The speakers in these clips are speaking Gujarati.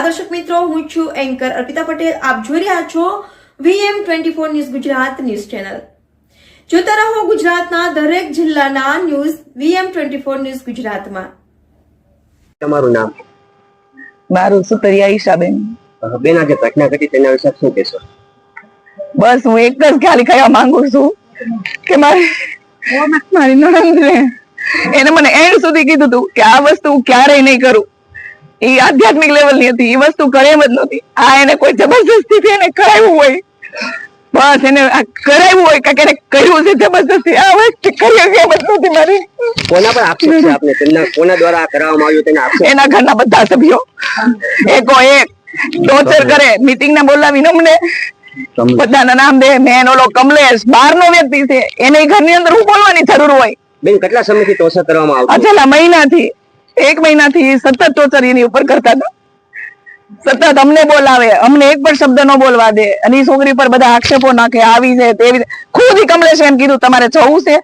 નમસ્કાર દર્શક મિત્રો, હું છું એન્કર અર્પિતા પટેલ. આપ જોઈ રહ્યા છો VM24 news Gujarat news channel. જોતા રહો ગુજરાતના દરેક જિલ્લાના ન્યૂઝ VM24 ન્યૂઝ ગુજરાતમાં. તમારું નામ? મારું સુતરિયા ઈશાબેન. બેન, આજે ઘટના ઘટી તેના વિશે શું કહેશો? બસ હું એક જ ખાલી કહેવા માંગુ છું કે મારી નણંદને એને મને એન્ડ સુધી કીધું હતું કે આ વસ્તુ ક્યારેય નહીં કરું. એ આધ્યાત્મિક લેવલ ની હતી, એ વસ્તુ કરે એમ જ નહોતી. આ એને કોઈ જબરજસ્તી થી એને કરાવ્યું હોય, બસ એને કરાવ્યું હોય કે એને કર્યું છે જબરજસ્તી. આ વસ્તુ કરી એમ જ નહોતી મારી. કોના પર આક્ષેપ છે આપને? કોના દ્વારા કરવામાં આવ્યું તેના આક્ષેપ? એના ઘરના બધા સભ્યો એકો એક ટોર્ચર કરે, મીટિંગ ને બોલાવીને અમને બધાના નામ દે. મેન ઓલો કમલેશ બહારનો વ્યક્તિ છે, એને ઘરની અંદર હું બોલવાની જરૂર હોય? બેન, કેટલા સમયથી ટોર્ચર કરવામાં આવતું? છેલ્લા મહિનાથી, 1 મહિનાથી સતત ટોર્ચર એની ઉપર કરતા હતા. સતત અમને બોલાવે, અમને એક પણ શબ્દ ન બોલવા દે, અને એ છોકરી પર બધા આક્ષેપો નાખે, આવી છે તેવી. ખુદ ઈ કમલેશ એમ કીધું તમારે જવું છે,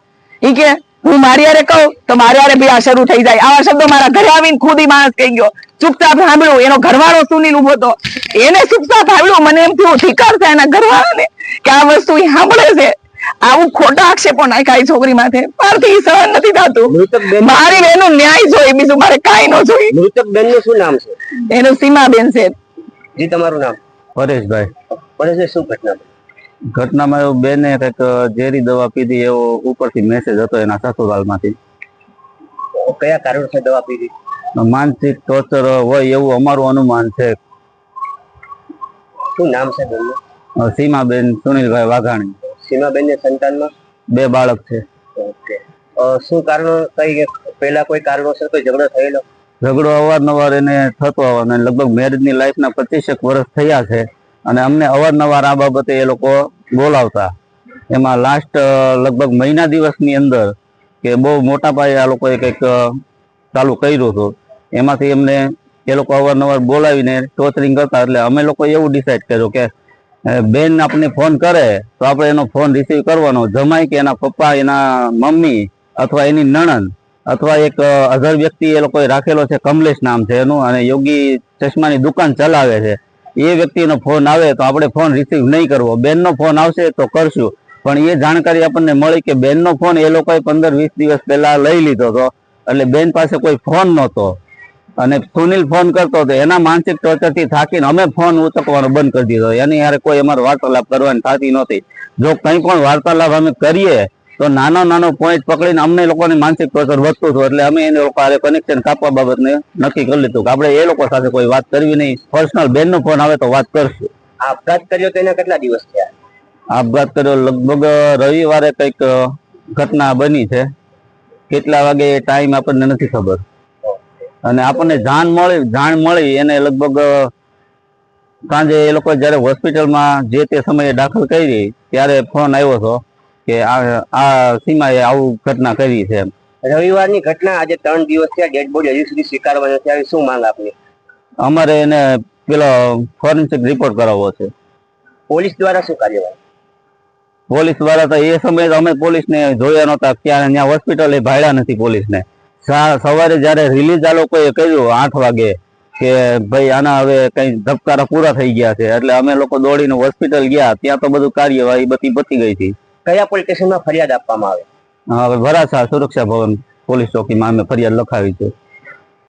ઈ કે હું મારી હારે કહું તો મારી હારે બી આ શરૂ થઈ જાય. આવા શબ્દો મારા ઘરે આવીને ખુદ ઈ માણસ કહી ગયો. ચૂપચાપ સાંભળ્યું. એનો ઘરવાળો સુનીલ ઉભો હતો, એને ચૂપચાપ સાંભળ્યું. મને એમ થયું ધિકાર થાય એના ઘરવાળાને કે આ વસ્તુ ઈ સાંભળે છે. આવું ખોટા આક્ષેપો નાખ્યા છોકરી માથે. મારથી સહન નથી થતું. મારી બેનું ન્યાય જોઈએ, બીજું મારે કાંઈ ન જોઈએ. મૃતક બેન નું શું નામ છે? એનું સીમાબેન છે. જી, તમારું નામ? પરેશભાઈ. પરેશભાઈ, શું ઘટના? ઘટનામાં એવું બેને કંઈક ઝેરી દવા પીધી એવો ઉપરથી મેસેજ હતો એના સસુરાલમાંથી. કયા કારણોસર દવા પીધી? માનસિક ટોર્ચર હોય એવું અમારું અનુમાન છે. શું નામ છે બેનનું? સીમાબેન સુનિલભાઈ વાઘાણી. સીમાબેન ને સંતાનમાં 2 બાળક છે. ઓકે. શું કારણો? કઈ પહેલા કોઈ કારણોસર કોઈ ઝઘડો થયેલો? ઝઘડો અવારનવાર એને થતો આવવાનો. લગભગ મેરેજની લાઈફના 25 વર્ષ થયા છે, અને અમને અવારનવાર આ બાબતે એ લોકો બોલાવતા. એમાં લાસ્ટ લગભગ મહિના દિવસની અંદર કે બહુ મોટા પાયે આ લોકોએ કંઈક ચાલુ કર્યું હતું. એમાંથી એમને એ લોકો અવારનવાર બોલાવીને ટોર્ચરિંગ કરતા. એટલે અમે લોકો એવું ડિસાઈડ કર્યું કે બેન આપણને ફોન કરે તો આપણે એનો ફોન રિસીવ કરવાનો. જમાઈ કે એના પપ્પા, એના મમ્મી, અથવા એની નણંદ, અથવા એક અધર વ્યક્તિ એ લોકોએ રાખેલો છે, કમલેશ નામ છે એનું, અને યોગી ચશ્માની દુકાન ચલાવે છે. એ વ્યક્તિનો ફોન આવે તો આપણે ફોન રિસીવ નહીં કરવો. બેનનો ફોન આવશે તો કરશું. પણ એ જાણકારી આપણને મળી કે બેનનો ફોન એ લોકોએ 15-20 દિવસ પહેલા લઈ લીધો હતો. એટલે બેન પાસે કોઈ ફોન નહોતો, અને સુનિલ ફોન કરતો હતો. એના માનસિક ટોર્ચરથી થાકીને અમે ફોન ઉચકવાનો બંધ કરી દીધો. એની યારે કોઈ અમારે વાર્તાલાપ કરવાની થતી નહોતી. જો કંઈ પણ વાર્તાલાપ અમે કરીએ તો નાનો પોઈન્ટ પકડીને અમને લોકોને માનસિક ટોર્ચર વધતું હતું. એટલે અમે એને લોકો કનેક્શન કાપવા બાબતને નક્કી કરી લીધું કે આપણે એ લોકો સાથે કોઈ વાત કરવી નહીં. પર્સનલ બેનનો ફોન આવે તો વાત કરશું. આપઘાત કર્યો તો એના કેટલા દિવસ થયા? આપઘાત કર્યો લગભગ રવિવારે કંઈક ઘટના બની છે. કેટલા વાગે ટાઈમ આપણને નથી ખબર. અને આપણને જાણ મળી એને લગભગ સાંજે એ લોકો જયારે હોસ્પિટલમાં જે તે સમયે દાખલ કરી ત્યારે ફોન આવ્યો હતો કે આ સીમાએ આવું ઘટના કરી છે. રવિવારની ઘટના, આજે 3 દિવસ થયા, ડેડ બોડી હજી સુધી સ્વીકારવા નથી આવી. શું માંગ આપની? અમારે એને પેલો ફોરેન્સિક રિપોર્ટ કરાવવો છે. પોલીસ દ્વારા શું કાર્યવાહી? પોલીસ દ્વારા તો એ સમયે અમે પોલીસને જોયા નહોતા. ત્યાં હોસ્પિટલ એ ભાડ્યા નથી પોલીસને. સવારે જયારે રિલીઝ આ લોકોએ કર્યું 8 વાગે કે ભાઈ આના હવે કઈ ધબકારા પૂરા થઈ ગયા છે, એટલે અમે લોકો દોડીને હોસ્પિટલ ગયા. ત્યાં તો બધું કાર્યવાહી બધી પતી ગઈ હતી. કયા પોલીસ સ્ટેશનમાં ફરિયાદ આપવામાં આવે? હવે વરાછા સુરક્ષા ભવન પોલીસ ચોકીમાં અમે ફરિયાદ લખાવી છે.